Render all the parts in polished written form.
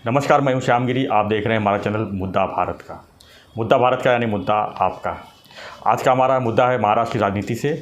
नमस्कार, मैं हूं श्यामगिरी। आप देख रहे हैं हमारा चैनल मुद्दा भारत का। मुद्दा भारत का यानी मुद्दा आपका। आज का हमारा मुद्दा है महाराष्ट्र की राजनीति से।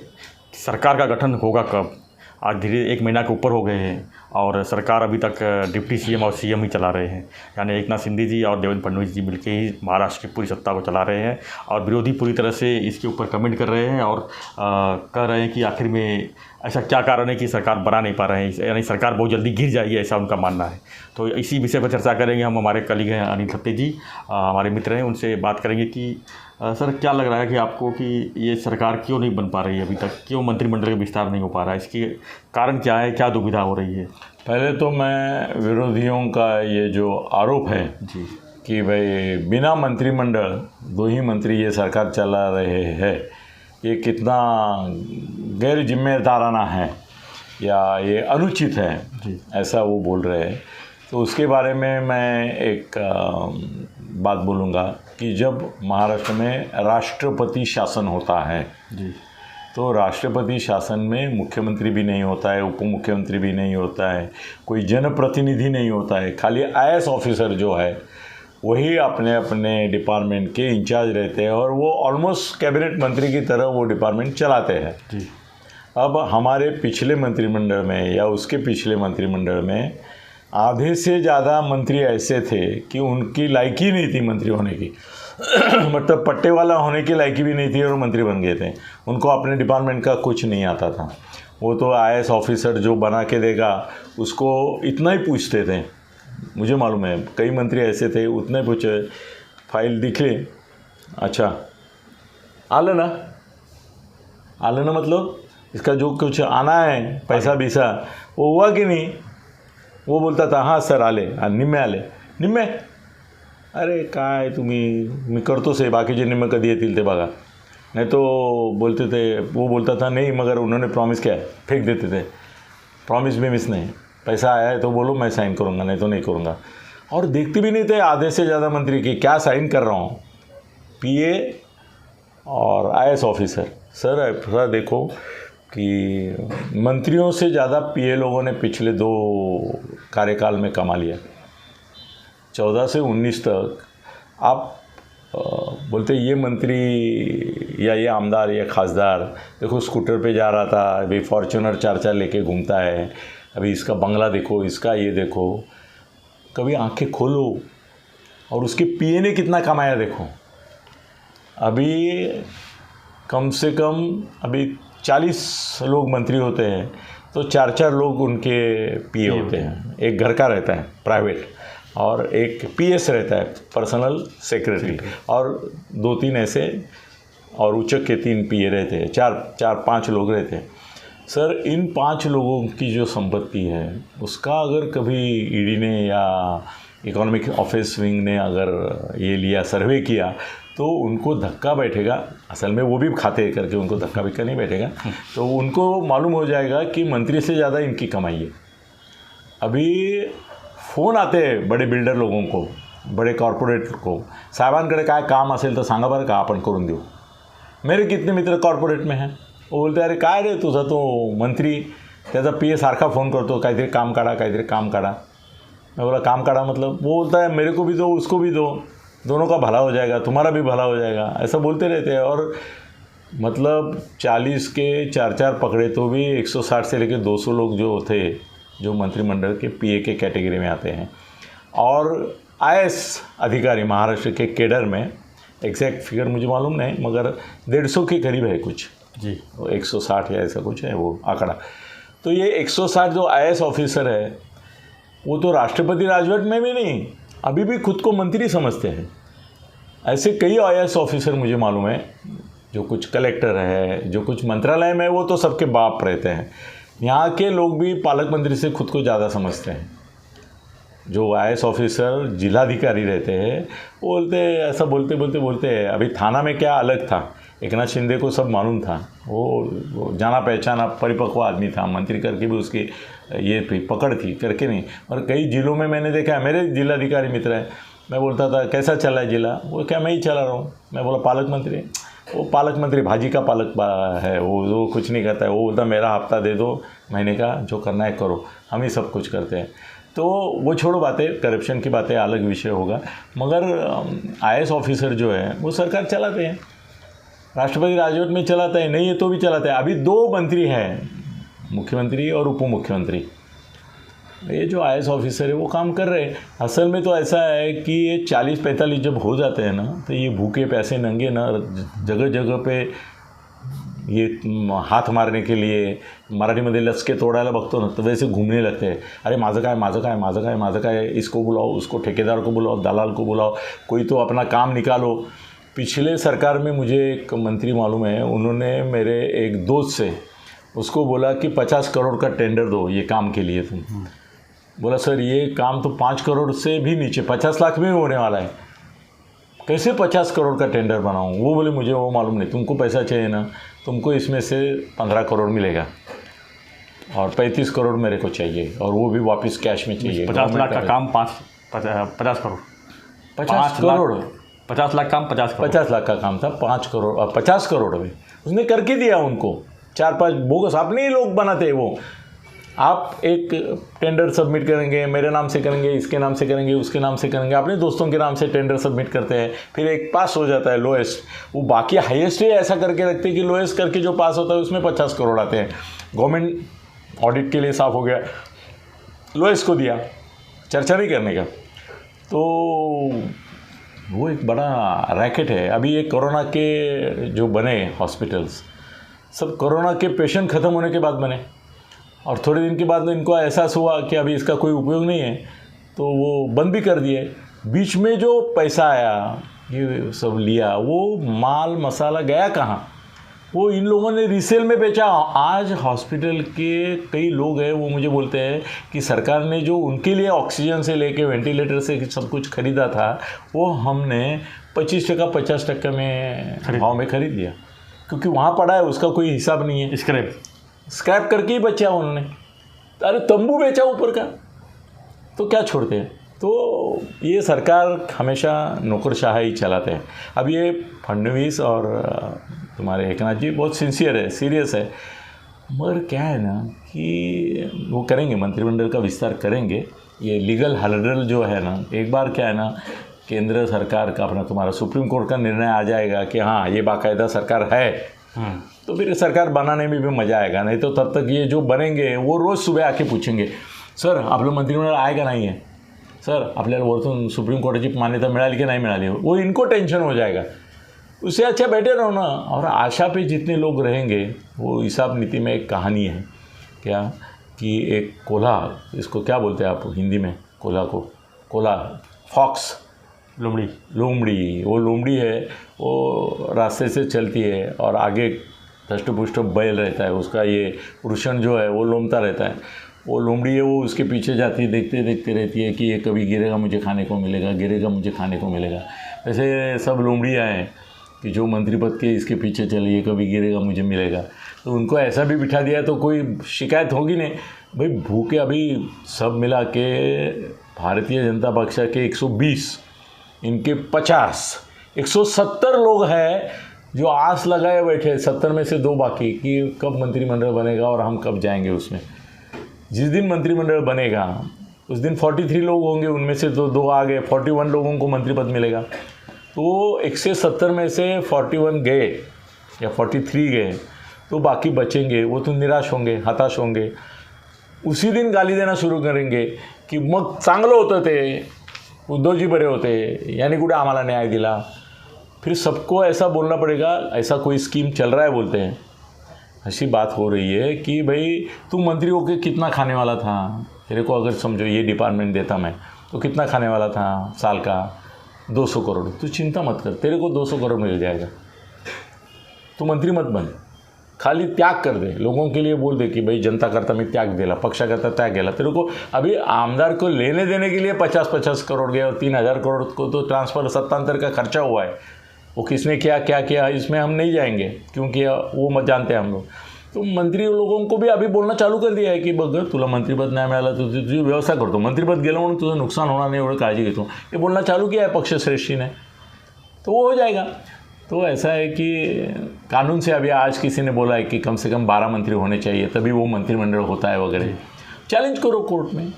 सरकार का गठन होगा कब? आज धीरे 1 महीना के ऊपर हो गए हैं और सरकार अभी तक डिप्टी सीएम और सीएम ही चला रहे हैं, यानी एकनाथ शिंदे जी और देवेंद्र फडणवीस जी मिलकर ही महाराष्ट्र की पूरी सत्ता को चला रहे हैं। और विरोधी पूरी तरह से इसके ऊपर कमेंट कर रहे हैं और कह रहे हैं कि आखिर में ऐसा क्या कारण है कि सरकार बना नहीं पा रहे हैं, यानी सरकार बहुत जल्दी गिर जाएगी, ऐसा उनका मानना है। तो इसी विषय पर चर्चा करेंगे हम। हमारे कलीग हैं अनिल थत्ते जी, हमारे मित्र हैं, उनसे बात करेंगे कि सर क्या लग रहा है कि आपको कि ये सरकार क्यों नहीं बन पा रही है अभी तक, क्यों मंत्रिमंडल का विस्तार नहीं हो पा रहा है, इसकी कारण क्या है, क्या दुविधा हो रही है? पहले तो मैं विरोधियों का ये जो आरोप है जी कि भाई बिना मंत्रिमंडल 2 ही मंत्री ये सरकार चला रहे हैं, ये कितना गैर जिम्मेदाराना है या ये अनुचित है जी ऐसा वो बोल रहे हैं। तो उसके बारे में मैं एक बात बोलूँगा कि जब महाराष्ट्र में राष्ट्रपति शासन होता है जी तो राष्ट्रपति शासन में मुख्यमंत्री भी नहीं होता है, उप मुख्यमंत्री भी नहीं होता है, कोई जनप्रतिनिधि नहीं होता है, खाली आईएएस ऑफिसर जो है वही अपने अपने डिपार्टमेंट के इंचार्ज रहते हैं और वो ऑलमोस्ट कैबिनेट मंत्री की तरह वो डिपार्टमेंट चलाते हैं। जी अब हमारे पिछले मंत्रिमंडल में या उसके पिछले मंत्रिमंडल में आधे से ज़्यादा मंत्री ऐसे थे कि उनकी लायकी नहीं थी मंत्री होने की मतलब पट्टे वाला होने की लायकी भी नहीं थी और मंत्री बन गए थे। उनको अपने डिपार्टमेंट का कुछ नहीं आता था। वो तो आईएएस ऑफिसर जो बना के देगा उसको इतना ही पूछते थे। मुझे मालूम है कई मंत्री ऐसे थे, उतना ही पूछे, फाइल दिख ले, अच्छा आलं ना मतलब इसका जो कुछ आना है पैसा बीसा वो हुआ कि नहीं। वो बोलता था हाँ सर आले, निम्मे अरे काय तुम्ही मी करतो से बाकीचे निम्मे कधी येतील ते बघा, नहीं तो बोलते थे, वो बोलता था नहीं मगर उन्होंने प्रॉमिस किया है, फेंक देते थे, प्रॉमिस भी मिस नहीं, पैसा आया है तो बोलो मैं साइन करूँगा, नहीं तो नहीं करूँगा। और देखते भी नहीं थे आधे से ज़्यादा मंत्री की क्या साइन कर रहा हूँ, पीए और आईएएस ऑफिसर। सर ऐसा देखो कि मंत्रियों से ज़्यादा पीए लोगों ने पिछले 2 कार्यकाल में कमा लिया। 14 से 19 तक आप बोलते ये मंत्री या ये आमदार या खासदार देखो स्कूटर पे जा रहा था, अभी फॉर्च्यूनर 4 लेके घूमता है, अभी इसका बंगला देखो, इसका ये देखो। कभी आंखें खोलो और उसके पीए ने कितना कमाया देखो। अभी कम से कम अभी 40 लोग मंत्री होते हैं तो 4 लोग उनके पीए होते हैं। एक घर का रहता है प्राइवेट और एक पीएस रहता है पर्सनल सेक्रेटरी और 2-3 ऐसे और उच्चक के 3 पीए रहते हैं, 4-5 लोग रहते हैं। सर इन 5 लोगों की जो संपत्ति है उसका अगर कभी ईडी ने या इकोनॉमिक ऑफिस विंग ने अगर ये लिया सर्वे किया तो उनको धक्का बैठेगा। असल में वो भी खाते करके उनको धक्का भी नहीं बैठेगा, तो उनको मालूम हो जाएगा कि मंत्री से ज़्यादा इनकी कमाई है। अभी फ़ोन आते हैं बड़े बिल्डर लोगों को, बड़े कॉर्पोरेट को, साहेबांकडे काय काम असेल तर सांगा बरं का आपण करून देऊ। मेरे कितने मित्र कॉर्पोरेट में हैं, वो बोलते अरे काय रे तुझा तो मंत्री त्याचा पीए सारखा फ़ोन करतो, काहीतरी काम काढा। मैं बोला काम काढा मतलब? वो बोलता है मेरे को भी दो उसको भी दो, दोनों का भला हो जाएगा, तुम्हारा भी भला हो जाएगा, ऐसा बोलते रहते हैं। और मतलब 40 के 4 पकड़े तो भी 160 से लेकर 200 लोग जो थे जो मंत्रिमंडल के पीए के कैटेगरी में आते हैं। और आईएएस अधिकारी महाराष्ट्र के केडर में एग्जैक्ट फिगर मुझे मालूम नहीं मगर 150 के करीब है कुछ जी, 160 या ऐसा कुछ है वो आंकड़ा। तो ये 160 जो आईएएस ऑफिसर है वो तो राष्ट्रपति राजवट में भी नहीं, अभी भी खुद को मंत्री समझते हैं। ऐसे कई आईएएस ऑफिसर मुझे मालूम है, जो कुछ कलेक्टर है, जो कुछ मंत्रालय में, वो तो सबके बाप रहते हैं। यहाँ के लोग भी पालक मंत्री से खुद को ज़्यादा समझते हैं। जो आईएएस ऑफिसर जिलाधिकारी रहते हैं वो बोलते ऐसा बोलते हैं। अभी थाना में क्या अलग था, एकनाथ शिंदे को सब मालूम था, वो जाना पहचाना परिपक्व आदमी था, मंत्री करके भी उसकी ये पकड़ थी करके नहीं। और कई जिलों में मैंने देखा है, मेरे जिलाधिकारी मित्र है, मैं बोलता था कैसा चला है जिला, वो क्या मैं ही चला रहा हूँ। मैं बोला पालक मंत्री, वो पालक मंत्री भाजी का पालक है, वो कुछ नहीं करता है। वो बोलता मेरा हफ्ता दे दो महीने का, जो करना है करो, हम ही सब कुछ करते हैं। तो वो छोड़ो बातें, करप्शन की बातें अलग विषय होगा, मगर IAS ऑफिसर जो है वो सरकार चलाते हैं, राष्ट्रपति राजवट में चलाता है, नहीं है तो भी चलाता है। अभी 2 मंत्री हैं, मुख्यमंत्री और उप मुख्यमंत्री, ये जो IAS ऑफिसर है वो काम कर रहे हैं। असल में तो ऐसा है कि ये 40-45 जब हो जाते हैं ना, तो ये भूखे पैसे नंगे ना जगह जगह पे ये हाथ मारने के लिए, मराठीमध्ये लचके तोडायला बघतो ना, तो वैसे घूमने लगते हैं। अरे माझं काय माझं काय माझं काय माझं काय, इसको बुलाओ, उसको ठेकेदार को बुलाओ, दलाल को बुलाओ, कोई तो अपना काम निकालो। पिछले सरकार में मुझे एक मंत्री मालूम है, उन्होंने मेरे एक दोस्त से उसको बोला कि 50 करोड़ का टेंडर दो ये काम के लिए तुम। बोला सर ये काम तो 5 करोड़ से भी नीचे 50 लाख में होने वाला है, कैसे 50 करोड़ का टेंडर बनाऊँ। वो बोले मुझे वो मालूम नहीं, तुमको पैसा चाहिए ना, तुमको इसमें से 15 करोड़ मिलेगा और 35 करोड़ मेरे को चाहिए, और वो भी वापस कैश में चाहिए। 50 लाख का काम 50 करोड़ 50 करोड़ 50 लाख काम 50 करोड़ 50 लाख का काम था, 5 करोड़ 50 करोड़ में उसने करके दिया उनको। 4-5 बोगस अपने ही लोग बनाते हैं वो। आप एक टेंडर सबमिट करेंगे, मेरे नाम से करेंगे, इसके नाम से करेंगे, उसके नाम से करेंगे, अपने दोस्तों के नाम से टेंडर सबमिट करते हैं, फिर एक पास हो जाता है लोएस्ट, वो बाकी हाईएस्ट ही ऐसा करके रखते हैं कि लोएस्ट करके जो पास होता है उसमें 50 करोड़ आते हैं। गवर्नमेंट ऑडिट के लिए साफ हो गया, लोएस्ट को दिया, चर्चा नहीं करने का। तो वो एक बड़ा रैकेट है। अभी ये कोरोना के जो बने हॉस्पिटल्स, सब कोरोना के पेशेंट ख़त्म होने के बाद बने, और थोड़े दिन के बाद इनको एहसास हुआ कि अभी इसका कोई उपयोग नहीं है, तो वो बंद भी कर दिए। बीच में जो पैसा आया ये सब लिया, वो माल मसाला गया कहाँ, वो इन लोगों ने रीसेल में बेचा। आज हॉस्पिटल के कई लोग हैं वो मुझे बोलते हैं कि सरकार ने जो उनके लिए ऑक्सीजन से लेके वेंटिलेटर से सब कुछ खरीदा था, वो हमने 25% 50% में भाव में खरीद लिया, क्योंकि वहाँ पड़ा है, उसका कोई हिसाब नहीं है। स्क्रैप करके ही बचा उन्होंने। अरे तंबू बेचा ऊपर का, तो क्या छोड़ते हैं। तो ये सरकार हमेशा नौकरशाही चलाते हैं। अब ये फडणवीस और तुम्हारे एकनाथ जी बहुत सिंसियर है, सीरियस है, मगर क्या है ना कि वो करेंगे, मंत्रिमंडल का विस्तार करेंगे। ये लीगल हर्डल जो है ना, एक बार क्या है ना, केंद्र सरकार का अपना तुम्हारा सुप्रीम कोर्ट का निर्णय आ जाएगा कि हाँ ये बाकायदा सरकार है, तो फिर सरकार बनाने में भी मज़ा आएगा। नहीं तो तब तक ये जो बनेंगे वो रोज़ सुबह आके पूछेंगे, सर आपलं मंत्रिमंडळ आहे का नाही आहे, सर आपल्याला वरतून सुप्रीम कोर्टाची मान्यता मिळाली की नाही मिळाली, वो इनको टेंशन हो जाएगा। उससे अच्छा बैठे रहो ना। और आशा पे जितने लोग रहेंगे, वो हिसाब नीति में एक कहानी है क्या, कि एक कोल्हा, इसको क्या बोलते हैं आप हिंदी में, कोल्हा को, कोल्हा फॉक्स, लोमड़ी, वो लोमड़ी है, वो रास्ते से चलती है और आगे धष्टपुष्ट बैल रहता है, उसका ये वृषण जो है वो लोमता रहता है। वो लोमड़ी है, वो उसके पीछे जाती है, देखते देखते रहती है कि ये कभी गिरेगा मुझे खाने को मिलेगा, गिरेगा मुझे खाने को मिलेगा। वैसे सब लोमड़ियाँ हैं कि जो मंत्री पद के इसके पीछे चलिए, कभी गिरेगा मुझे मिलेगा। तो उनको ऐसा भी बिठा दिया तो कोई शिकायत होगी नहीं भाई। भूखे अभी सब मिला के भारतीय जनता पक्ष के 120, इनके 50, 170 लोग हैं जो आस लगाए बैठे, 70 में से 2 बाकी कि कब मंत्रिमंडल बनेगा और हम कब जाएंगे उसमें। जिस दिन मंत्रिमंडल बनेगा उस दिन 43 लोग होंगे, उनमें से 2 आ गए, 41 लोगों को मंत्री पद मिलेगा। तो 170 में से 41 गए या 43 गए, तो बाकी बचेंगे, वो तो निराश होंगे, हताश होंगे। उसी दिन गाली देना शुरू करेंगे की मग चांगलं होतं ते, उद्धवजी बरे होते, यानी कुठे आम्हाला न्याय दिला। फिर सबको ऐसा बोलना पड़ेगा, ऐसा कोई स्कीम चल रहा है बोलते हैं। ऐसी बात हो रही है कि भाई तू मंत्री होकर कितना खाने वाला था, तेरे को अगर समझो ये डिपार्टमेंट देता मैं तो कितना खाने वाला था साल का, 200 करोड़। तू चिंता मत कर, तेरे को 200 करोड़ मिल जाएगा, तू मंत्री मत बन, खाली त्याग कर दे, लोगों के लिए बोल दे कि भाई जनता करता मी त्याग दिला, पक्षाकरता त्याग केला। तेरे को अभी आमदार को लेने देने के लिए 50-50 करोड़ गए और 3000 करोड़ को तो ट्रांसफ़र सत्तांतर का खर्चा हुआ है। वो किसने किया, क्या किया, इसमें हम नहीं जाएंगे क्योंकि वो मत जानते हैं हम लोग। तो मंत्री लोगों को भी अभी बोलना चालू कर दिया है की बघ तुला मंत्रिपद नाही मिळालं तर तुझी व्यवस्था करतो, मंत्रिपद गेलं म्हणून तुझं नुकसान होणार नाही एवढं काळजी घेतो, ये बोलना चालू किया है पक्षश्रेष्ठी ने, तो वो हो जाएगा। तो ऐसा है कि कानून से अभी आज किसी ने बोला है कि कम से कम 12 मंत्री होने चाहिए तभी वो मंत्रिमंडल होता है वगैरह। चैलेंज करो कोर्ट में,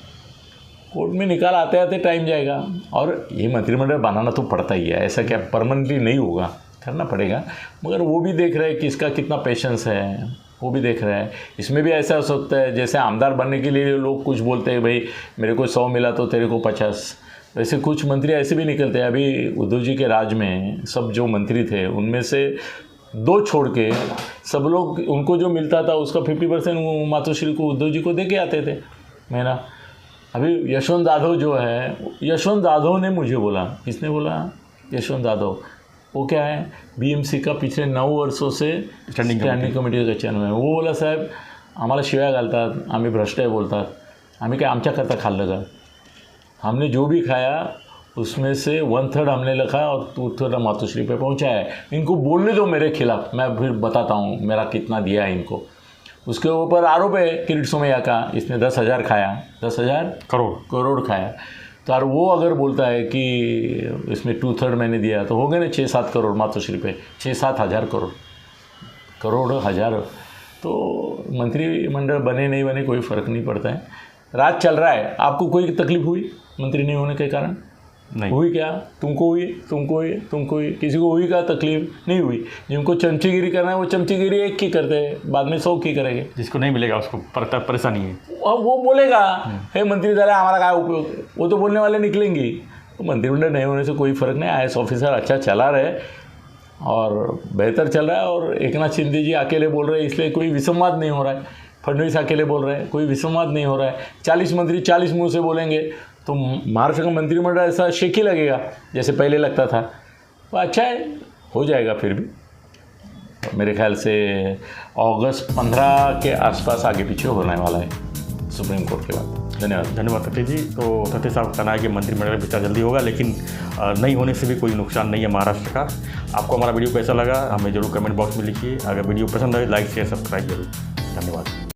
कोर्ट में निकाल आते आते टाइम जाएगा। और ये मंत्रिमंडल बनाना तो पड़ता ही है, ऐसा क्या परमानेंटली नहीं होगा, करना पड़ेगा। मगर वो भी देख रहे हैं कि इसका कितना पेशेंस है, वो भी देख रहा है। इसमें भी ऐसा हो सकता है जैसे आमदार बनने के लिए लोग कुछ बोलते हैं, भाई मेरे को 100 मिला तो तेरे को 50, वैसे कुछ मंत्री ऐसे भी निकलते हैं। अभी उद्धव जी के राज में सब जो मंत्री थे उनमें से 2 छोड़ के सब लोग, उनको जो मिलता था उसका 50% मातोश्री को, उद्धव जी को दे के आते थे महीना। अभी यशवंत यादव जो है, यशवंत यादव ने मुझे बोला, किसने बोला? यशवंत यादव। वो क्या है, बीएमसी का पिछले 9 वर्षों से स्टँडिंग कमिटीचं चेअरमन आहे। वो बोला, साहेब आम्हाला शिव्या घालतात, आम्ही भ्रष्ट आहे बोलतात, आम्ही काय आमच्याकरता खाल्लं का? हमने जो भी खाया उसमें से 1/3 हमने लिखा और 2/3 मातोश्री पे पहुंचाया है। इनको बोलने दो मेरे खिलाफ, मैं फिर बताता हूँ मेरा कितना दिया है इनको। उसके ऊपर आरोप है किरीट सोमैया का, इसने 10,000 खाया, 10,000 करोड़ खाया। तो यार वो अगर बोलता है कि इसमें 2/3 मैंने दिया, तो हो गए ना 6-7 करोड़ मातोश्री पे, 6-7 हज़ार करोड़ हज़ार। तो मंत्रिमंडल बने नहीं बने कोई फ़र्क नहीं पड़ता है, राज चल रहा है। आपको कोई तकलीफ हुई मंत्री नहीं होने के कारण? नहीं हुई क्या? तुमको हुई, किसी को हुई क्या तकलीफ? नहीं हुई। जिनको चमचीगिरी करना है वो चमचीगिरी एक की करते हैं, बाद में 100 की करेंगे। जिसको नहीं मिलेगा उसको परेशानी है। अब वो बोलेगा हे मंत्री झाला हमारा क्या उपयोग, वो तो बोलने वाले निकलेंगे। तो मंत्रिमंडल नहीं होने से कोई फ़र्क नहीं। IAS ऑफिसर अच्छा चला रहे और बेहतर चल रहा है। और एकनाथ शिंदे जी अकेले बोल रहे हैं, इसलिए कोई विसंवाद नहीं हो रहा है। फडणवीस अकेले बोल रहे हैं, कोई विसंवाद नहीं हो रहा है। 40 मंत्री 40 मुँह से बोलेंगे तो महाराष्ट्र का मंत्रिमंडल ऐसा शेकी लगेगा जैसे पहले लगता था। तो अच्छा है, हो जाएगा फिर भी। मेरे ख्याल से अगस्त 15 के आसपास आगे पीछे होने वाला है सुप्रीम कोर्ट के बाद। धन्यवाद सत्य जी। तो सत्य साहब का कहना है कि मंत्रिमंडल का विस्तार जल्दी होगा, लेकिन नहीं होने से भी कोई नुकसान नहीं है महाराष्ट्र का। आपको हमारा वीडियो कैसा लगा हमें जरूर कमेंट बॉक्स में लिखिए। अगर वीडियो पसंद आए लाइक शेयर सब्सक्राइब जरूर। धन्यवाद।